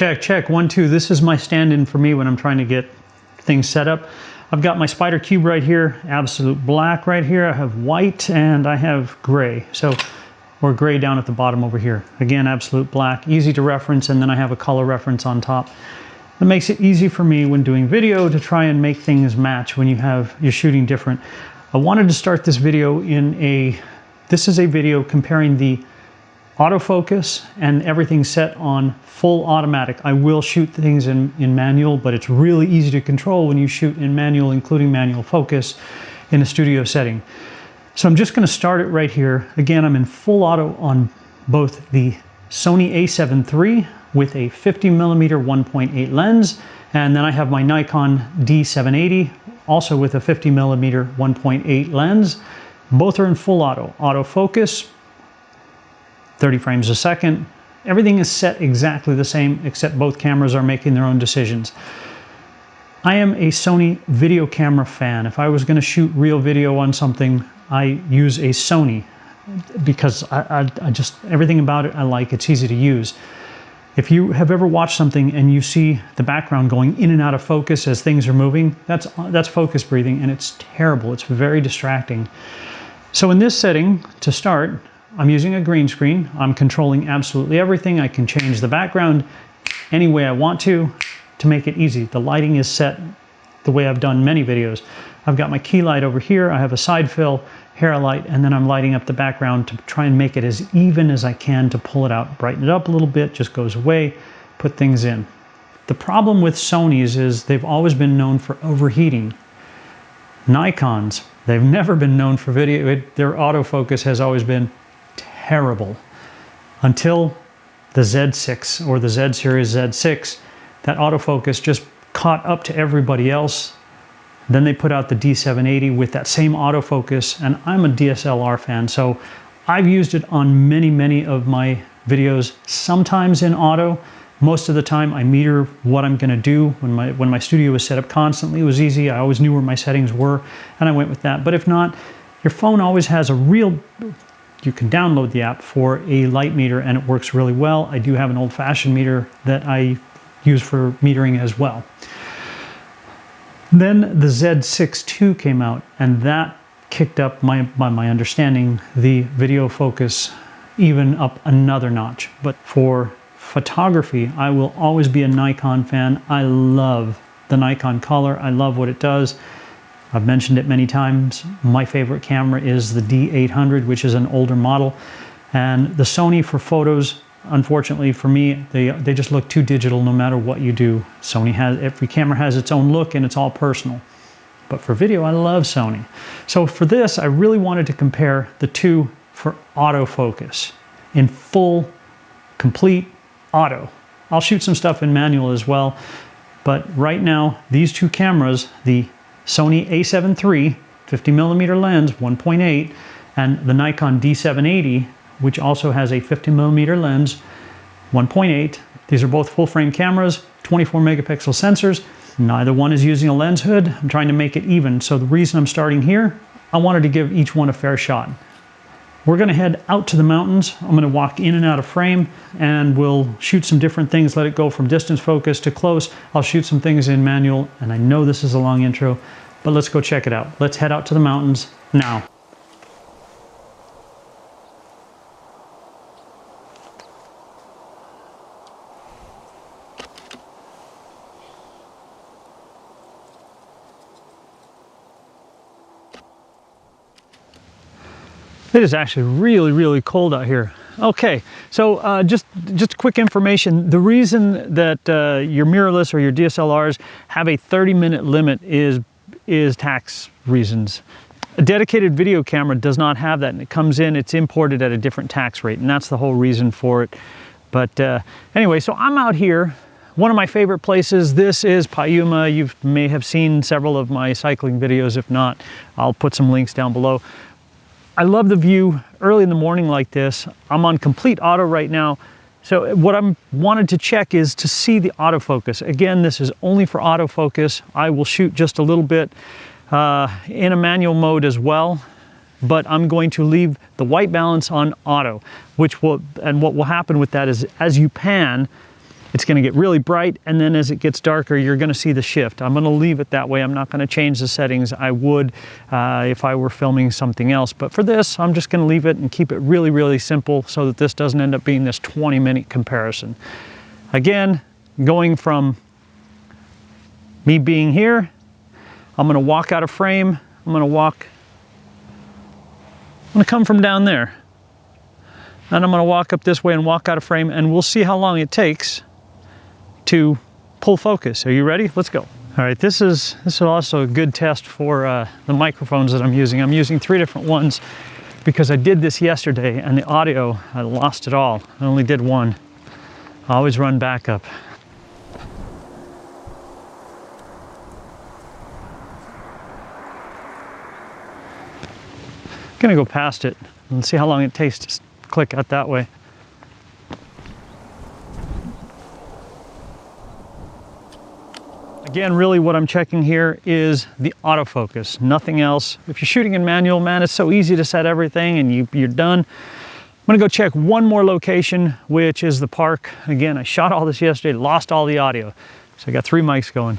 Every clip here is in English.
Check, check, 1, 2. This is my stand-in for me when I'm trying to get things set up. I've got my spider cube right here, absolute black right here. I have white and I have gray. So, or gray down at the bottom over here. Again, absolute black, easy to reference, and then I have a color reference on top. It makes it easy for me when doing video to try and make things match when you're shooting different. I wanted to start this video this is a video comparing the autofocus and everything set on full automatic. I will shoot things in manual, but it's really easy to control when you shoot in manual, including manual focus in a studio setting. So I'm just going to start it right here. Again, I'm in full auto on both the Sony A7 III with a 50mm 1.8 lens, and then I have my Nikon D780 also with a 50mm 1.8 lens. Both are in full auto. Autofocus, 30 frames a second. Everything is set exactly the same, except both cameras are making their own decisions. I am a Sony video camera fan. If I was going to shoot real video on something, I use a Sony because I just, everything about it I like. It's easy to use. If you have ever watched something and you see the background going in and out of focus as things are moving, that's focus breathing, and it's terrible. It's very distracting. So in this setting, to start, I'm using a green screen. I'm controlling absolutely everything. I can change the background any way I want to make it easy. The lighting is set the way I've done many videos. I've got my key light over here. I have a side fill, hair light, and then I'm lighting up the background to try and make it as even as I can to pull it out. Brighten it up a little bit, just goes away, put things in. The problem with Sonys is they've always been known for overheating. Nikons, they've never been known for video. Their autofocus has always been terrible until the Z6 or the Z series Z6. That autofocus just caught up to everybody else. Then they put out the D780 with that same autofocus, and I'm a DSLR fan, so I've used it on many of my videos, sometimes in auto. Most of the time I meter what I'm going to do. When my studio was set up constantly, it was easy. I always knew where my settings were, and I went with that. But if not, your phone always has you can download the app for a light meter, and it works really well. I do have an old-fashioned meter that I use for metering as well. Then the Z6 II came out, and that kicked up, by my understanding, the video focus even up another notch. But for photography, I will always be a Nikon fan. I love the Nikon color. I love what it does. I've mentioned it many times. My favorite camera is the D800, which is an older model. And the Sony for photos, unfortunately for me, they just look too digital no matter what you do. Every camera has its own look and it's all personal. But for video, I love Sony. So for this, I really wanted to compare the two for autofocus in full, complete auto. I'll shoot some stuff in manual as well. But right now, these two cameras, the Sony A7 III, 50mm lens, 1.8, and the Nikon D780, which also has a 50mm lens, 1.8. These are both full frame cameras, 24 megapixel sensors. Neither one is using a lens hood. I'm trying to make it even. So the reason I'm starting here, I wanted to give each one a fair shot. We're going to head out to the mountains. I'm going to walk in and out of frame, and we'll shoot some different things, let it go from distance focus to close. I'll shoot some things in manual, and I know this is a long intro, but let's go check it out. Let's head out to the mountains now. It is actually really cold out here. Okay, so just quick information. The reason that your mirrorless or your DSLRs have a 30-minute limit is tax reasons. A dedicated video camera does not have that, and it comes in, it's imported at a different tax rate, and that's the whole reason for it. But anyway, so I'm out here. One of my favorite places, this is Piuma. You may have seen several of my cycling videos. If not, I'll put some links down below. I love the view early in the morning like this. I'm on complete auto right now. So what I wanted to check is to see the autofocus. Again, this is only for autofocus. I will shoot just a little bit in a manual mode as well, but I'm going to leave the white balance on auto, and what will happen with that is as you pan, it's going to get really bright, and then as it gets darker, you're going to see the shift. I'm going to leave it that way. I'm not going to change the settings. I would if I were filming something else, but for this, I'm just going to leave it and keep it really, really simple so that this doesn't end up being this 20-minute comparison. Again, going from me being here, I'm going to walk out of frame. I'm going to come from down there, and I'm going to walk up this way and walk out of frame, and we'll see how long it takes to pull focus. Are you ready? Let's go. All right, this is also a good test for the microphones that I'm using. I'm using 3 different ones because I did this yesterday, and the audio, I lost it all. I only did one. I always run backup. I'm gonna go past it and see how long it takes to click out that way. Again, really what I'm checking here is the autofocus, nothing else. If you're shooting in manual, man, it's so easy to set everything and you're done. I'm gonna go check one more location, which is the park. Again, I shot all this yesterday, lost all the audio. So I got 3 mics going.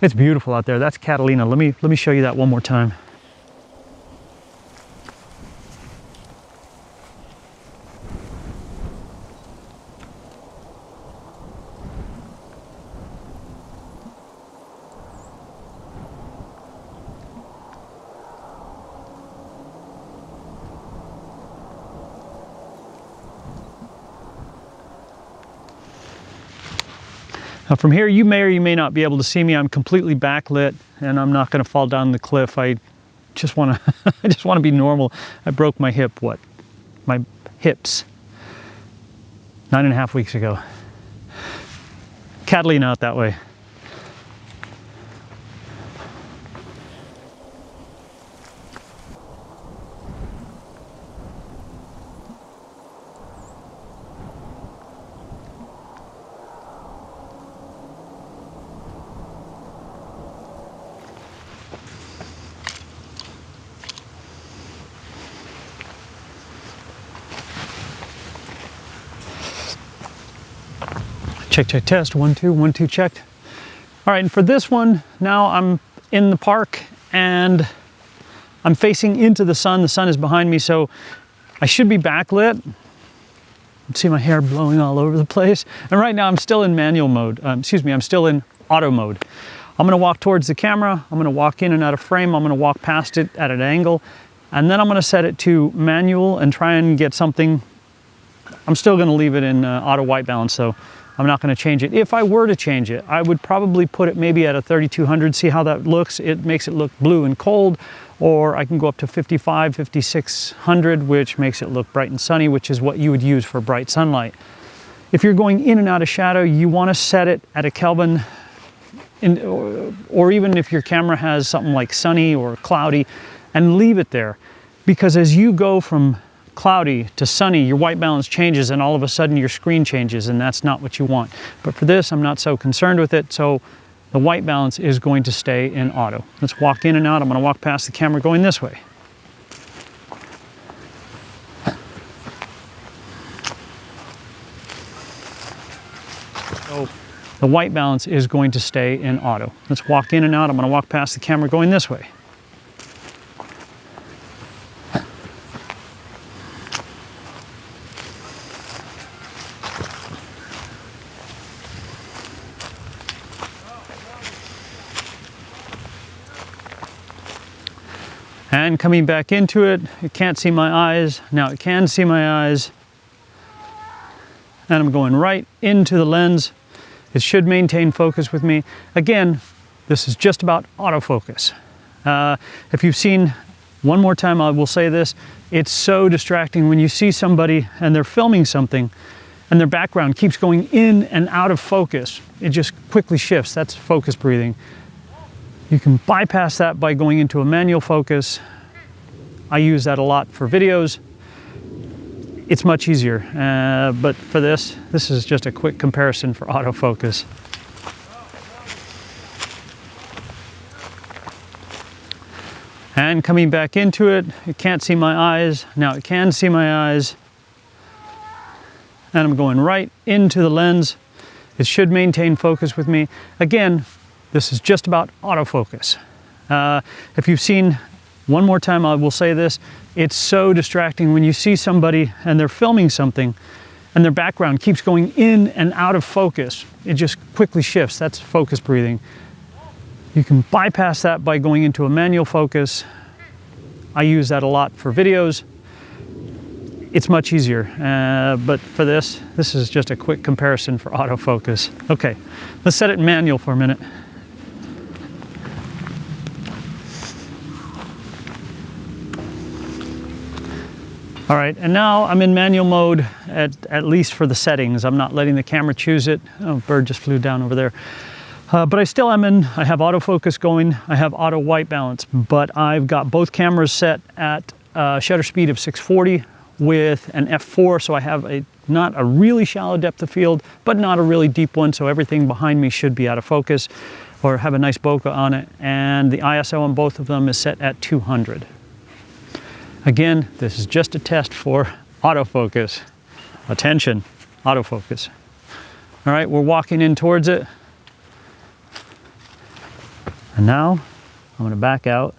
It's beautiful out there. That's Catalina. Let me show you that one more time. Now from here, you may or you may not be able to see me. I'm completely backlit, and I'm not going to fall down the cliff. I just want to, I just want to be normal. I broke my hip. My hips 9.5 weeks ago. Catalina out that way. Check, check, test, 1, 2, 1, 2, checked. All right, and for this one, now I'm in the park and I'm facing into the sun. The sun is behind me, so I should be backlit. You can see my hair blowing all over the place. And right now I'm still in manual mode. I'm still in auto mode. I'm gonna walk towards the camera. I'm gonna walk in and out of frame. I'm gonna walk past it at an angle. And then I'm gonna set it to manual and try and get something. I'm still gonna leave it in auto white balance, so I'm not going to change it. If I were to change it, I would probably put it maybe at a 3200, see how that looks. It makes it look blue and cold, or I can go up to 55, 5600, which makes it look bright and sunny, which is what you would use for bright sunlight. If you're going in and out of shadow, you want to set it at a Kelvin, or even if your camera has something like sunny or cloudy, and leave it there. Because as you go from cloudy to sunny, your white balance changes, and all of a sudden your screen changes, and that's not what you want. But for this, I'm not so concerned with it, so the white balance is going to stay in auto. Let's walk in and out. I'm going to walk past the camera going this way. So the white balance is going to stay in auto. Let's walk in and out. I'm going to walk past the camera going this way. And coming back into it, it can't see my eyes. Now it can see my eyes. And I'm going right into the lens. It should maintain focus with me. Again, this is just about autofocus. If you've seen, one more time I will say this, it's so distracting when you see somebody and they're filming something and their background keeps going in and out of focus. It just quickly shifts. That's focus breathing. You can bypass that by going into a manual focus. I use that a lot for videos. It's much easier, but for this is just a quick comparison for autofocus. And coming back into it, it can't see my eyes. Now it can see my eyes. and I'm going right into the lens. It should maintain focus with me. Again, this is just about autofocus. If you've seen, one more time I will say this, it's so distracting when you see somebody and they're filming something and their background keeps going in and out of focus. It just quickly shifts. That's focus breathing. You can bypass that by going into a manual focus. I use that a lot for videos. It's much easier, but for this is just a quick comparison for autofocus. Okay, let's set it in manual for a minute. All right, and now I'm in manual mode, at least for the settings. I'm not letting the camera choose it. Oh, bird just flew down over there. But I still am I have autofocus going, I have auto white balance, but I've got both cameras set at shutter speed of 640 with an f4, so I have not a really shallow depth of field, but not a really deep one, so everything behind me should be out of focus or have a nice bokeh on it, and the ISO on both of them is set at 200. Again, this is just a test for autofocus. Attention, autofocus. All right, we're walking in towards it. And now I'm going to back out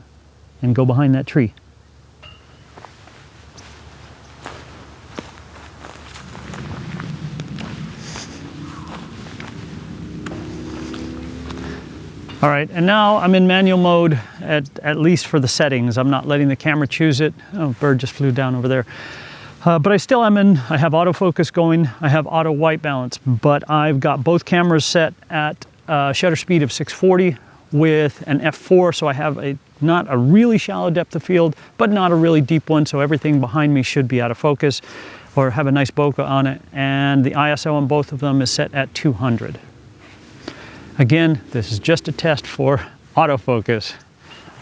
and go behind that tree. All right, and now I'm in manual mode, at least for the settings. I'm not letting the camera choose it. Oh, bird just flew down over there. But I still am I have autofocus going, I have auto white balance, but I've got both cameras set at shutter speed of 640 with an f4, so I have not a really shallow depth of field, but not a really deep one, so everything behind me should be out of focus or have a nice bokeh on it, and the ISO on both of them is set at 200. Again, this is just a test for autofocus.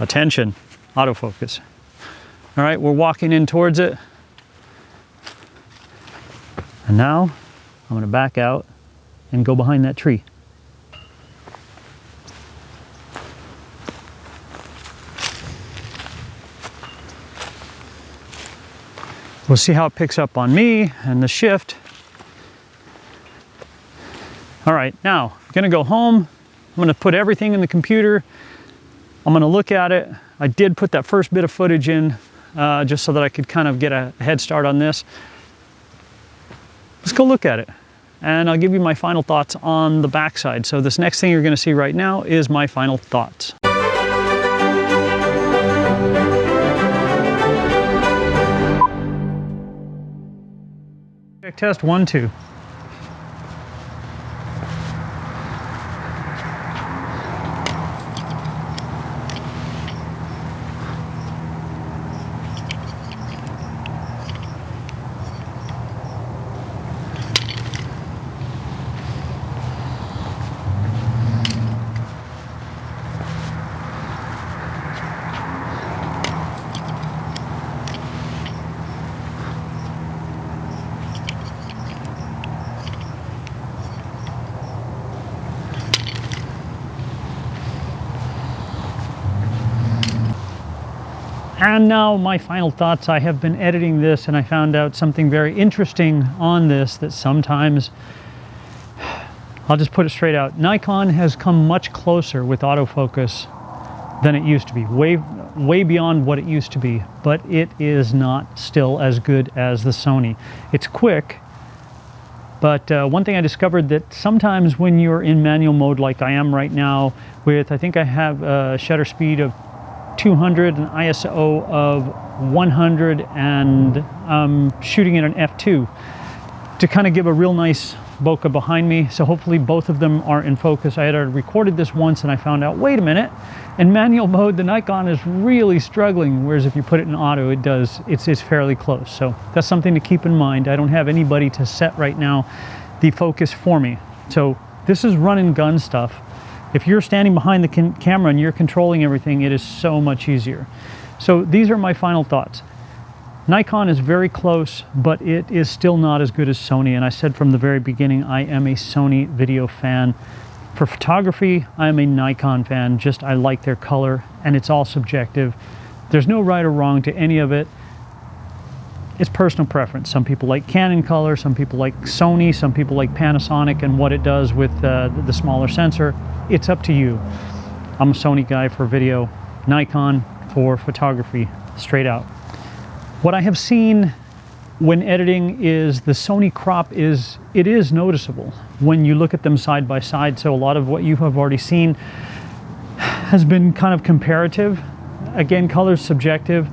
Attention, autofocus. All right, we're walking in towards it. And now I'm going to back out and go behind that tree. We'll see how it picks up on me and the shift. All right, now I'm gonna go home. I'm gonna put everything in the computer. I'm gonna look at it. I did put that first bit of footage in just so that I could kind of get a head start on this. Let's go look at it. And I'll give you my final thoughts on the backside. So this next thing you're gonna see right now is my final thoughts. Check test 1, 2. And now my final thoughts. I have been editing this and I found out something very interesting on this, that sometimes, I'll just put it straight out, Nikon has come much closer with autofocus than it used to be, way beyond what it used to be, but it is not still as good as the Sony. It's quick, but one thing I discovered, that sometimes when you're in manual mode like I am right now with, I think I have a shutter speed of 200, an ISO of 100, and shooting at an f2 to kind of give a real nice bokeh behind me. So hopefully both of them are in focus. I had already recorded this once and I found out, wait a minute, in manual mode the Nikon is really struggling, whereas if you put it in auto, it's fairly close. So that's something to keep in mind. I don't have anybody to set right now the focus for me. So this is run and gun stuff. If you're standing behind the camera and you're controlling everything, it is so much easier. So these are my final thoughts. Nikon is very close, but it is still not as good as Sony. And I said from the very beginning, I am a Sony video fan. For photography, I am a Nikon fan. Just, I like their color, and it's all subjective. There's no right or wrong to any of it. it's personal preference. Some people like Canon color, some people like Sony, some people like Panasonic and what it does with the smaller sensor. It's up to you. I'm a Sony guy for video, Nikon for photography, straight out. What I have seen when editing is the Sony crop is noticeable when you look at them side by side. So a lot of what you have already seen has been kind of comparative. Again, color's subjective.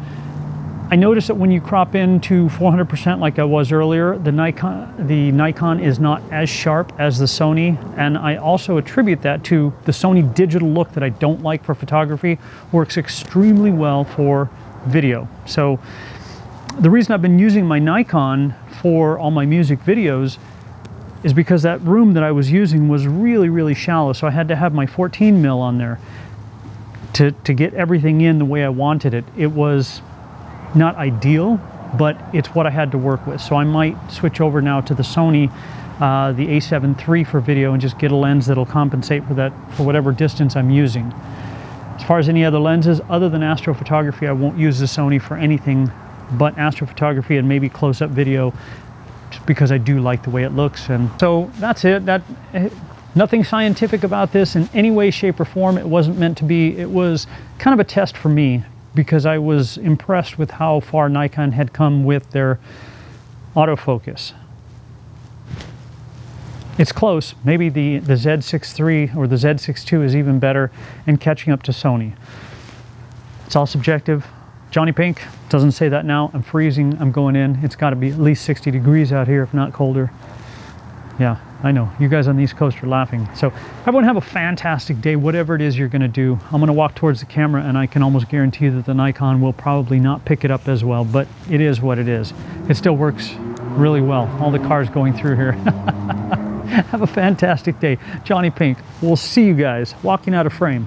I noticed that when you crop into 400% like I was earlier, the Nikon is not as sharp as the Sony, and I also attribute that to the Sony digital look that I don't like for photography. Works extremely well for video. So the reason I've been using my Nikon for all my music videos is because that room that I was using was really, really shallow, so I had to have my 14mm on there to get everything in the way I wanted it. It was not ideal, but it's what I had to work with. So I might switch over now to the Sony, the A7 III for video, and just get a lens that'll compensate for that, for whatever distance I'm using. As far as any other lenses, other than astrophotography, I won't use the Sony for anything but astrophotography and maybe close-up video, just because I do like the way it looks. And so that's it. Nothing scientific about this in any way, shape, or form. It wasn't meant to be. It was kind of a test for me, because I was impressed with how far Nikon had come with their autofocus. It's close. Maybe the Z6 III or the Z6 II is even better and catching up to Sony. It's all subjective. JonnyPink doesn't say that now. I'm freezing. I'm going in. It's got to be at least 60 degrees out here, if not colder. Yeah, I know. You guys on the East Coast are laughing. So everyone have a fantastic day, whatever it is you're going to do. I'm going to walk towards the camera, and I can almost guarantee that the Nikon will probably not pick it up as well, but it is what it is. It still works really well. All the cars going through here. Have a fantastic day. JonnyPink. We'll see you guys walking out of frame.